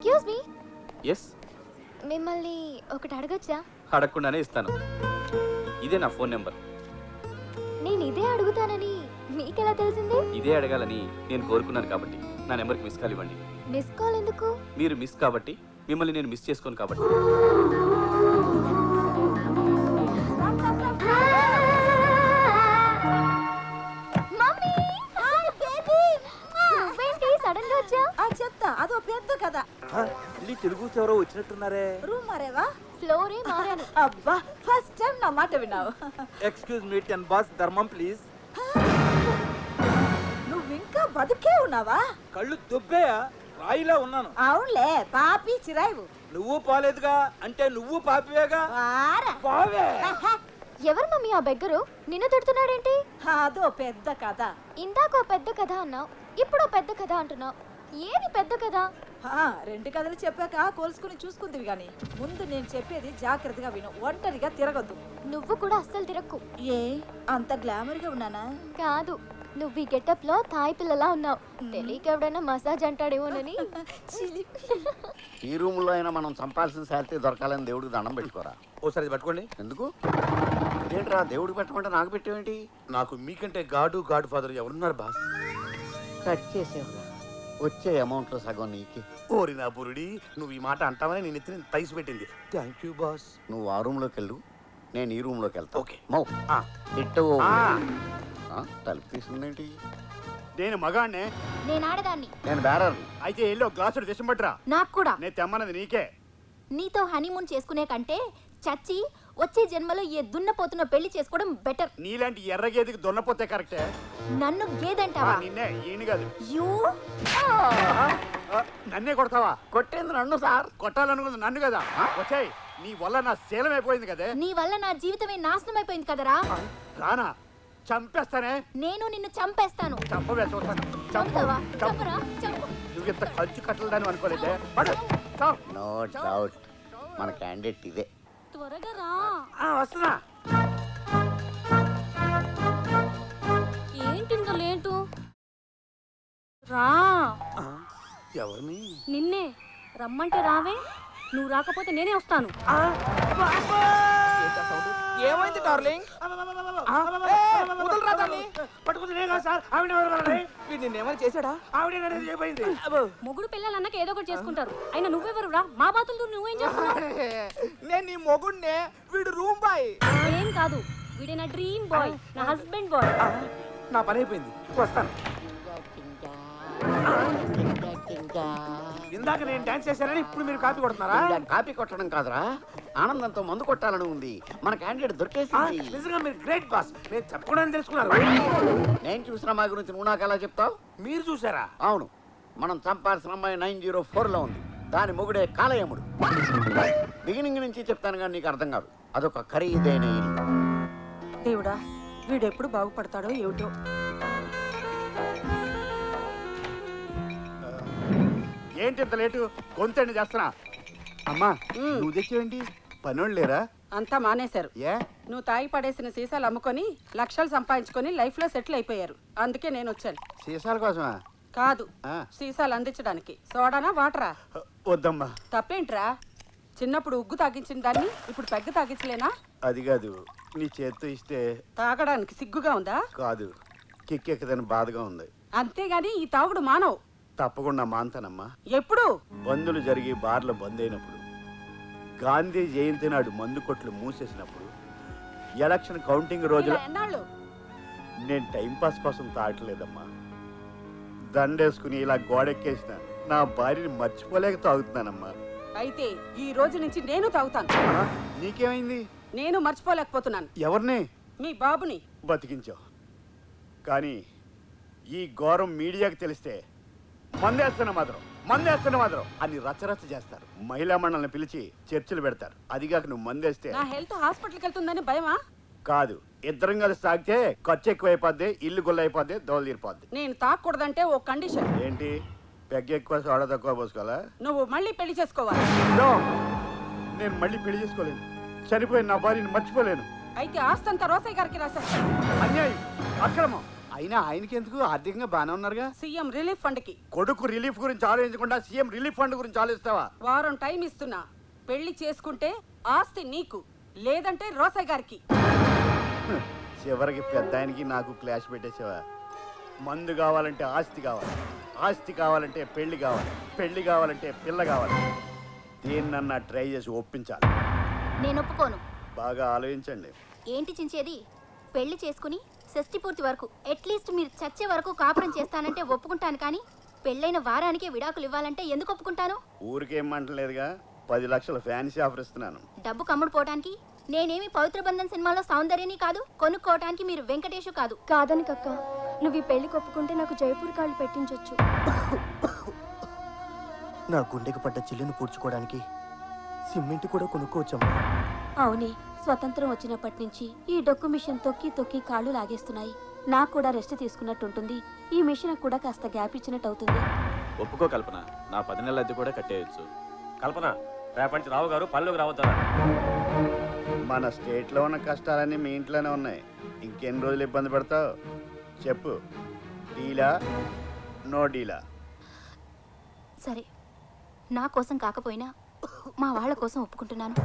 Excuse me. Yes. మిమ్మల్ని ఒకటి అడగొచ్చా? అడగకుండానే ఇస్తాను. ఇదే నా ఫోన్ నెంబర్. నేను ఇదే అడుగుతానని మీకెలా తెలిసింది? ఇదే అడగాలని నేను కోరుకున్నాను కాబట్టి నా నెంబర్కి మిస్ కాల్ ఇవ్వండి. మిస్ కాల్ ఎందుకు? మీరు మిస్ కాబట్టి, మిమ్మల్ని నేను మిస్ చేసుకోను కాబట్టి. మమ్మీ! Hi baby! నువ్వేంటి సడన్ గా వచ్చా? చెప్తా అదో పెద్ద కథ. తెలుగు ఎవరో వచ్చినట్టున్నారే. రూమ్ మారేవా? ఫ్లోరే మారాను. అబ్బా ఫస్ట్ టైం నా మాట విన్నావు. ఎక్స్క్యూజ్ మీ టెన్ బాస్ ధర్మం ప్లీజ్. నువ్వు ఇంకా బతుకే ఉన్నావా? కళ్ళు దుబ్బేయా? రాయిలా ఉన్నాను. అవునులే పాపి చిరాయివు. నువ్వు పోలేదుగా, అంటే నువ్వు పాపివేగా. వారా. పావే. ఎవరు మమ్మీ ఆ బెగ్గరు? నిన్ను తిడుతున్నాడేంటి? అదో పెద్ద కథ. ఇందాక పెద్ద కథ అన్నావు, ఇప్పుడు పెద్ద కథ అంటున్నావు. ఏది పెద్ద కథ? రెండు కథలు చెప్పాక కోల్చుకుని చూసుకుందివి గాని ముందు నేను చెప్పేది జాగ్రత్తగా విను. ఒంటరిగా తిరగద్దు. నువ్వు కూడా అస్సలు తిరక్కు. ఏ అంత గ్లామర్ గా ఉన్నానా? కాదు, నువ్వు ఈ గెటప్ లో తాయి పిల్లలా ఉన్నావు. తెలియక ఎవడైనా మసాజ్ అంటాడేమోనని. ఈ రూమ్ లో అయినా మనం చంపాల్సిన శాలరీ దొరకాలని దేవుడికి దండం పెట్టుకోరా. ఓసారి పట్టుకోండి. ఎందుకు? ఏంట్రా దేవుడికి పెట్టమంటే నాకు పెట్టేవేంటి? నాకు మీకంటే గాడు ఫాదర్ ఎవరున్నారు బాస్? కట్ చేసేవరా. వచ్చే అమౌంట్ లో సగం నీకే. ఓరి నా పురుడి, నువ్వు ఈ మాట అంటావని నేను ఎత్తిన తైసి పెట్టింది. Thank you boss. నువ్వు ఆ రూమ్ లోకి వెళ్ళు, నేను ఈ రూమ్ లోకి వెళ్తా. ఓకే. మౌ ఆ. ఇట్టు తలుపు తీసుకుందేంటి? నేను మగాణ్ణే. నేను ఆడదాన్ని. నేను బేరర్. అయితే ఎల్లో గ్లాసుడు దేశం పట్టురా. నాకు కూడా. నేను తెమ్మన్నది నీకే. నీతో హనీమూన్ చేసుకునే కంటే చచ్చి వచ్చే జన్మలో ఏ దున్నపోతున్న పెళ్లి చేసుకోవడం బెటర్. నీలాంటి ఎర్రగేదికి దున్నపోతే కరెక్టే. నన్ను గేదంటావా? నిన్నే ఈయన కాదు. యూ నన్నే కొడతావా? కొట్టేంది నన్ను సార్. కొట్టాలనుకుంది నన్ను కదా. వచ్చాయి నీ వల్ల నా శీలం అయిపోయింది కదే. నీ వల్ల నా జీవితమే నాశనం అయిపోయింది కదరా. రానా చంపేస్తానే. నేను నిన్ను చంపేస్తాను. చంపవే చూస్తాను. చంపుతావా? చంపరా? చంపు. నువ్వు ఇంత ఖర్చు కట్టలేదని అనుకోలేదే. పడు. చావ్. నో డౌట్ మన క్యాండిడేట్ ఇదే. త్వరగా రా. వస్తున్నా. ఏంటింత లేటు? రా. ఎవరిని? నిన్నే రమ్మంటే రావే. నువ్వు రాకపోతే నేనే వస్తాను. ఏమైంది డార్లింగ్? నిన్నేమని చేశాడా? మొగుడు పిల్లలన్నాక ఏదో ఒకటి చేసుకుంటారు. అయినా నువ్వెవరు రా? మా బాతులు నువ్వేం చేస్తున్నావు? నేను నీ మొగుడినే, వీడు రూమ్ బాయ్. ఏం కాదు, వీడే నా డ్రీమ్ బాయ్, నా హస్బెండ్ బాయ్. నా పని అయిపోయింది, వస్తాను. ఇందాక నేను డాన్స్ చేశానని ఇప్పుడు మీరు కాపీ కొడుతున్నారా? కాపీ కొట్టడం కాదురా, ఆనందంతో మందు కొట్టాలని ఉంది. మన క్యాండిడేట్ దొరికేసింది. నిజంగా మీరు గ్రేట్ బాస్. నేను చెప్పకూడదని తెలుసుకున్నారు. నేను చూసిన మా గురించి నువ్వు నాకు ఎలా చెప్తావు? మీరు చూసారా? అవును, మనం చంపాల్సిన అమ్మాయి 904 లో ఉంది. దాని మొగుడే కాలయముడు. బిగినింగ్ నుంచి చెప్తాను కానీ నీకు అర్థం కాదు. అదొక ఖరీదైన ఇల్లు. దేవుడా వీడెప్పుడు బాగుపడతాడో ఏమిటో. ఏంటి ఇంత లేటు? గొంతండి చేస్తున్నా. అమ్మా నువ్వు తెచ్చేవేంటి? పనోళ్ళు లేరా? అంతా మానేశారు. ఏ? నువ్వు తాగి పడేసిన సీసాలు అమ్ముకొని లక్షలు సంపాదించుకొని లైఫ్ లో సెటిల్ అయిపోయారు. అందుకే నేను వచ్చాను. సీసాల కోసమా? కాదు, ఆ. సీసాలు అందించడానికి. సోడానా వాటరా? వద్దమ్మా. తప్పేంట్రా? చిన్నప్పుడు ఉగ్గు తాగించిన దాన్ని ఇప్పుడు పెగ్గ తాగించలేనా? అది కాదు, నీ చేత్తో ఇస్తే. తాగడానికి సిగ్గుగా ఉందా? కాదు, కిక్కెక్కదని బాధగా ఉంది. అంతేగాని ఈ తాగుడు మానవు. తప్పకుండా మాంతానమ్మా. ఎప్పుడు? బందులు జరిగి బార్లు బంద్ అయినప్పుడు, గాంధీ జయంతి నాడు మందు కొట్లు మూసేసినప్పుడు, ఎలక్షన్ కౌంటింగ్ రోజుల. ఇలా ఎన్నాళ్ళు? నేను టైంపాస్ కోసం తాగట్లేదమ్మా. దండేసుకుని ఇలా గోడెక్కేసిన నా భార్యని మర్చిపోలేక తాగుతున్నానమ్మా. అయితే ఈ రోజు నుంచి నేను తాగుతాను. నీకేమైంది? నేను మర్చిపోలేకపోతున్నాను. ఎవరిని? మీ బాబుని. బతికించావు. కానీ ఈ ఘోరం మీడియాకి తెలిస్తే మందేస్తున్న మాత్రం అని రచ్చరచ్చ చేస్తారు. మహిళా మండలిని పిలిచి చర్చలు పెడతారు. అదిగాక నువ్వు మందేస్తే. నా హెల్త్ హాస్పిటల్కి వెళ్తుందని భయమా? కాదు, ఇద్దరం కలిసి తాగితే ఖర్చు ఎక్కువైపోద్ది, ఇల్లు గుల్లైపోద్ది, దోలు తీరిపోద్ది. నేను తాగకూడదంటే ఓ కండిషన్. ఏంటి? పెగ్గ ఎక్కువ సోడా తక్కువ పోసుకోవాలా? నువ్వు మళ్ళీ పెళ్లి చేసుకోవాలి. నో, నేను మళ్ళీ పెళ్లి చేసుకోలేను. చనిపోయిన నా భార్యని మర్చిపోలేను. అయితే ఆస్తంతా రోసయ్య గారికి రాసేస్తాను. అన్యాయం, అక్రమం. అయినా ఆయనకి ఎందుకు ఆర్థికంగా బాగానే ఉన్నారుగా. సీఎం రిలీఫ్ ఫండ్ కి కొడుకు రిలీఫ్ గురించి ఆలోచించకుండా సీఎం రిలీఫ్ ఫండ్ గురించి ఆలోచిస్తావా? వారం టైం ఇస్తున్నా. పెళ్లి చేసుకుంటే ఆస్తి నీకు, లేదంటే రోసయ్య గారికి. చివరికి పెద్ద ఆయనకి నాకు క్లాష్ పెట్టేసావా? మందు కావాలంటే ఆస్తి కావాలి, ఆస్తి కావాలంటే పెళ్లి కావాలి, పెళ్లి కావాలంటే పిల్ల కావాలి. దేన్నన్నా ట్రై చేసి ఒప్పించాలి. నేను ఒప్పుకోను. బాగా ఆలోచించండి. ఏంటి చించేది? పెళ్లి చేసుకుని షష్టి పూర్తి వరకు అట్లీస్ట్ మీరు చచ్చే వరకు కాపురం చేస్తానంటే ఒప్పుకుంటాను, కానీ పెళ్ళైన వారానికే విడాకులు ఇవ్వాలంటే ఎందుకు ఒప్పుకుంటాను? ఊరికేమంటలేదుగా, 10 లక్షల ఫ్యాన్సీ ఆఫర్ ఇస్తున్నాను. డబ్బు కమ్ముడు పోవటానికి నేనేమి పవిత్ర బంధన్ సినిమాలో సౌందర్యని కాదు, కొనుక్కోవటానికి మీరు వెంకటేషు కాదు. కాదని కక్క, నువ్వు ఈ పెళ్లి కొప్పుకుంటే నాకు జైపూర్ కాళ్ళు పెట్టించొచ్చు. నా గుండెకి పడ్డ చిల్లును పూడ్చుకోవడానికి సిమెంట్ కూడా కొనుక్కోవచ్చమ్మా. అవునే, స్వతంత్రం వచ్చినప్పటి నుంచి ఈ డొక్కు మిషన్ తొక్కి తొక్కి కాళ్ళు లాగేస్తున్నాయి. నాకు కూడా రెస్ట్ తీసుకున్నట్టుంటుంది. ఈ మిషన్ కూడా కాస్త గ్యాప్ ఇచ్చినట్టు అవుతుంది. ఒప్పుకో కల్పన, నా 10 నెలల అద్దె కూడా కట్టేయచ్చు. కల్పన, రేపటి నుంచి రావు గారు పనిలోకి రావద్దారా? మన స్టేట్లో ఉన్న కష్టాలన్నీ మీ ఇంట్లోనే ఉన్నాయి. ఇంకెన్ని రోజులు ఇబ్బంది పడతావు చెప్పు. డీలా నో డీలా? సరే, నా కోసం కాకపోయినా మా వాళ్ళ కోసం ఒప్పుకుంటున్నాను.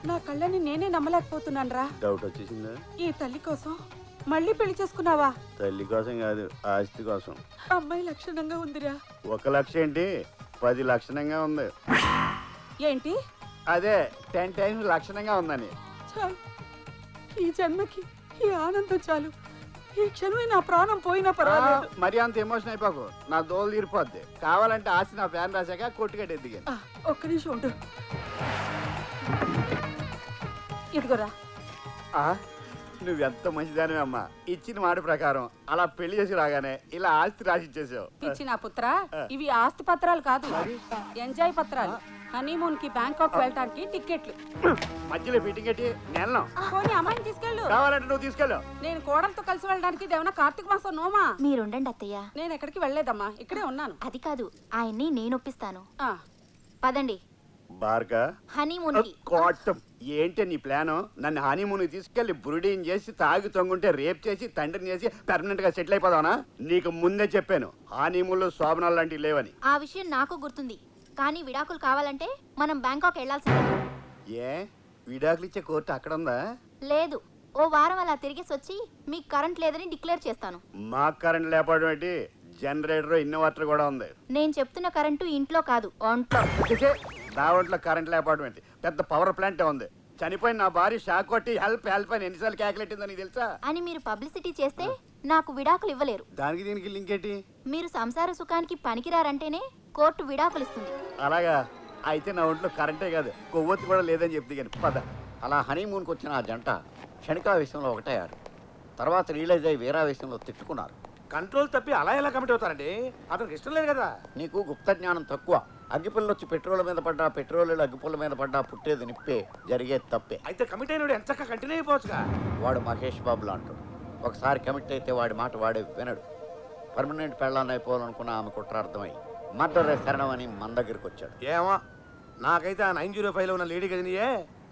నా కళ్ళని నేనే నమ్మలేకపోతున్నాను రా. డౌట్ వచ్చేసిందా? ఈ తల్లి కోసం మళ్ళీ పెళ్లి చేసుకున్నావా? తల్లి కోసం కాదు, ఆస్తి కోసం. అమ్మాయి లక్షణంగా ఉందిరా. 1 లక్ష ఏంటి, 10 లక్షణంగా ఉంది. ఏంటి? అదే 10 టైమ్స్ లక్షణంగా ఉందని. చాలు, ఈ జన్మకి ఈ ఆనందం చాలు. ఈ క్షణమే నా ప్రాణం పోయినా పర్వాలేదు. మరి అంత ఎమోషన్ అయిపోకు, నా దోలు తీరిపోద్ది. కావాలంటే ఆస్తి నా ఫ్యాన్ రాశాక కొట్టుకట్టే దిగాను. ఒక్క నిమిషం ఉండు. ఇదిగోరా. నువ్వెంత మంచిదానివే అమ్మా. ఇచ్చిన మాట ప్రకారం అలా పెళ్లి చేసి రాగానే ఇలా ఆస్తి రాసి ఇచ్చేసావు. ఇచ్చిన పుత్ర, ఇవి ఆస్తి పత్రాలు కాదు, ఎంజాయ్ పత్రాలు. హనీమూన్ కి బ్యాంకాక్ వెళ్ళటానికి టికెట్లు. మధ్యలో ఫిట్టింగ్ పెట్టి నెలను పోనీ అమ్మాయిని తీసుకెళ్ళు. కావాలంటే నువ్వు తీసుకెళ్ళు. నేను కోడలతో కలిసి వెళ్ళడానికి ఇదేమన్నా కార్తీక మాసం నోమా? మీరుండండి అత్తయ్య. నేను ఎక్కడికి వెళ్ళలేదమ్మా, ఇక్కడే ఉన్నాను. అది కాదు, ఆయన్ని నేను ఒప్పిస్తాను. ఆ, పదండి బార్గా హనీమూన్కి. కోటం ఏంటి నీ ప్లాను? నన్ను హనీమూన్ తీసుకెళ్లి బురుడీని చేసి తాగి తొంగుంటే రేప్ చేసి తండ్రిని చేసి పర్మనెంట్ గా సెటిల్ అయిపోదావనా? నీకు ముందే చెప్పాను హనీమూన్ లో శోభనాలు లాంటివి లేవని. ఆ విషయం నాకు గుర్తుంది, కానీ విడాకులు కావాలంటే మనం బ్యాంకాక్ వెళ్లాల్సిందే. ఏ విడాకులు ఇచ్చే కోర్టు అక్కడ ఉందా? లేదు, ఓ వారం అలా తిరిగేసి వచ్చి మీకు కరెంట్ లేదని డిక్లేర్ చేస్తాను. మాకు కరెంట్ లేపడం ఏంటి? జనరేటర్ ఇన్వర్టర్ కూడా ఉంది. నేను చెప్తున్న కరెంటు ఇంట్లో కాదు, ఒంట్లో. నా ఒంట్లో కరెంట్ లేపడం ఏంటి? పెద్ద పవర్ ప్లాంట్ ఉంది. చనిపోయిన నా భార్య షాక్ కొట్టి హెల్ప్ హెల్ప్ అని ఎన్నిసార్లు క్యాకులేట్ నీకు తెలుసా? అని మీరు పబ్లిసిటీ చేస్తే నాకు విడాకులు ఇవ్వలేరు. దానికి దీనికి లింక్ ఏంటి? మీరు సంసార సుఖానికి పనికిరారంటేనే కోర్టు విడాకులు ఇస్తుంది. అలాగా? అయితే నా ఒంట్లో కరెంటే కాదు, కొవ్వొత్తి కూడా లేదని చెప్తే కానీ పద. అలా హనీమూన్కి వచ్చిన ఆ జంట క్షణికావేశంలో ఒకటయ్యారు. తర్వాత రియలైజ్ అయ్యి వీరావేశంలో తిట్టుకున్నారు. కంట్రోల్ తప్పి అలా ఎలా కమిట్ అవుతారండి? అతనికి ఇష్టం లేదు కదా. నీకు గుప్త జ్ఞానం తక్కువ. అగ్గిపుల్ల వచ్చి పెట్రోల్ మీద పడ్డా, పెట్రోల్ అగ్గిపుల్ల మీద పడ్డా పుట్టేది నిప్పే, జరిగేది తప్పే. అయితే కమిట్ అయినోడు ఎంత కంటిన్యూ అయిపోవచ్చుగా. వాడు మహేష్ బాబు లాంటాడు. ఒకసారి కమిట్ అయితే వాడి మాట వాడే వినడు. పర్మనెంట్ పెళ్ళాన్ని అయిపోవాలనుకున్న ఆమె కుట్రార్థమై మర్డర్ శరణం అని మన దగ్గరికి వచ్చాడు. ఏమో, నాకైతే ఆ 905లో ఉన్న లేడీ గదినియే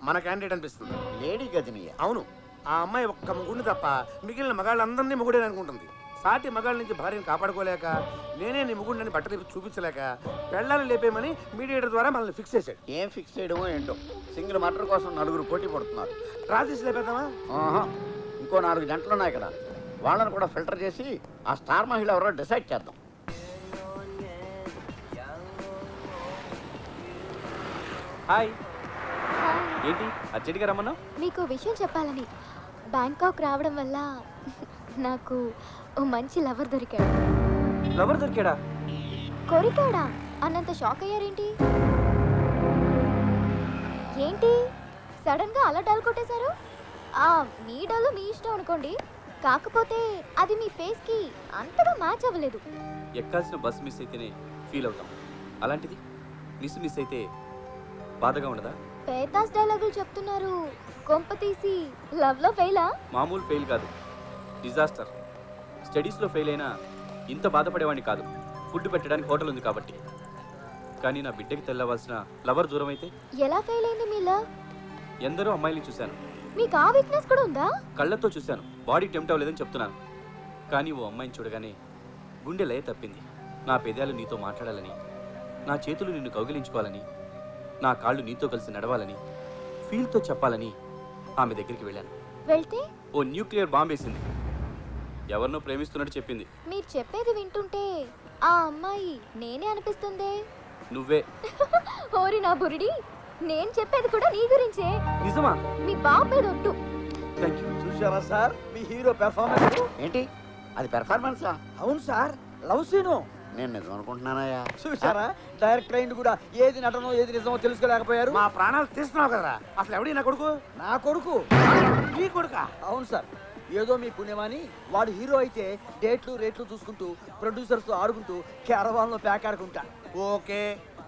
మన క్యాండిడేట్ అనిపిస్తుంది. లేడీ గదినియా? అవును, ఆ అమ్మాయి ఒక్క ముగ్గురిని తప్ప మిగిలిన మగాళ్ళందరినీ ముగుడే అనుకుంటుంది. సాటి మగాళ్ళ నుంచి భార్యను కాపాడుకోలేక, నేనే నీ ముగుడిని బట్టలు చూపించలేక పెళ్ళాలను లేపేయమని మీడియేటర్ ద్వారా మనల్ని ఫిక్స్ చేశాడు. ఏం ఫిక్స్ చేయడమో ఏంటో. సింగిల్ మర్డర్ కోసం 4 పోటీ పడుతున్నారు. రాజేష్ లేపేద్దామా? ఆహా, ఇంకో 4 గంటలు ఉన్నాయి కదా, వాళ్ళని కూడా ఫిల్టర్ చేసి ఆ స్టార్ మహిళ ఎవరో డిసైడ్ చేద్దాం. హాయ్, ఏంటి అర్జెంట్గా రమ్మన్నా? మీకు విషయం చెప్పాలని. బ్యాంకాక్ రావడం వల్ల నాకు ఓ మంచి లవర్ దొరికాడు. లవర్ దొరికాడా? కొరికాడా అన్నంత షాక్ అయ్యారేంటి? ఏంటి సడన్ గా అలా డల్ కొట్టేశారు? మీ డల్ మీ ఇష్టం అనుకోండి, కాకపోతే అది మీ ఫేస్ కి అంతగా మ్యాచ్ అవ్వలేదు. ఎక్కాల్సిన బస్ మిస్ అయితేనే ఫీల్ అవుతాం, అలాంటిది మిస్ అయితే బాధగా ఉండదా? పేతాస్ డైలాగులు చెప్తున్నారు. కొంప తీసి లవ్ లో ఫెయిలా? మామూలు ఫెయిల్ కాదు, డిజాస్టర్. స్టడీస్లో ఫెయిల్ అయినా ఇంత బాధపడేవాడిని కాదు. ఫుడ్ పెట్టడానికి హోటల్ ఉంది కాబట్టి. కానీ నా బిడ్డకి తెల్లవలసిన లవర్ దూరం అయితే ఎలా ఫెయిల్ అయింది మీ లవ్? ఎందరో అమ్మాయిని చూశాను, మీకు ఆ వీక్నెస్ కూడా ఉందా? కళ్ళతో చూశాను, బాడీ టెంప్ట్ అవ్వలేదని చెప్తున్నాను. కానీ ఓ అమ్మాయిని చూడగానే గుండె లయ తప్పింది. నా పెదాలు నీతో మాట్లాడాలని, నా చేతులు నిన్ను కౌగిలించుకోవాలని, నా కాళ్ళు నీతో కలిసి నడవాలని, ఫీల్తో చెప్పాలని ఆమె దగ్గరికి వెళ్ళాను. వెళ్తే ఓ న్యూక్లియర్ బాంబ్ వేసింది. ఎవరినో ప్రేమిస్తున్నట్టు చెప్పింది. మీరు చెప్పేది వింటుంటే ఆ అమ్మాయి నేనే అనిపిస్తుందే. నువ్వే. ఓరి నా బురిడి, నేను చెప్పేది కూడా నీ గురించే. నిజమా? మీ బాబు మీద ఒట్టు. Thank you. చూసారా సార్ మీ హీరో పెర్ఫార్మెన్స్? ఏంటి అది పెర్ఫార్మెన్సా? అవును సార్, లవ్ సీను. నేను నిజం అనుకుంటున్నానయ్యా. చూసారా డైరెక్టర్ అయింది కూడా ఏది నటనో ఏది నిజమో తెలుసుకోలేకపోయారు. మా ప్రాణాలు తీస్తున్నావు కదరా. అసలు ఎవడి నా కొడుకు? నా కొడుకు. నీ కొడుకా? అవును సార్, ఏదో మీ పుణ్యమాని వాడు హీరో అయితే డేట్లు రేట్లు చూసుకుంటూ ప్రొడ్యూసర్స్ తో ఆడుకుంటూ క్యారవాన్ లో ప్యాక్ ఆడుకుంటా. ఓకే,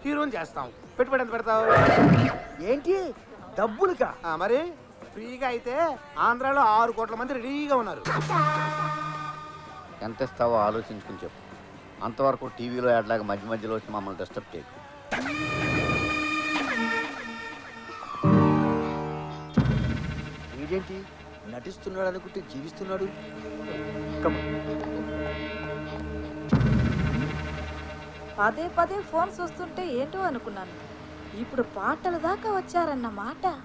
హీరోని చేస్తాం. పెట్టుబడి ఎంత పెడతావు? ఏంటి డబ్బులుకా? మరి ఫ్రీగా అయితే ఆంధ్రాలో 6 కోట్ల మంది రెడీగా ఉన్నారు. ఎంత ఇస్తావో ఆలోచించుకుని చెప్పు. అంతవరకు టీవీలో యాడ్లాగా మధ్య మధ్యలో వచ్చి మమ్మల్ని డిస్టర్బ్ చేయకు. వీడేంటి నటిస్తున్నాడు అనుకుంటే జీవిస్తున్నాడు. పదే పదే ఫోన్స్ వస్తుంటే ఏంటో అనుకున్నాను. ఇప్పుడు పాటల దాకా వచ్చారన్నమాట.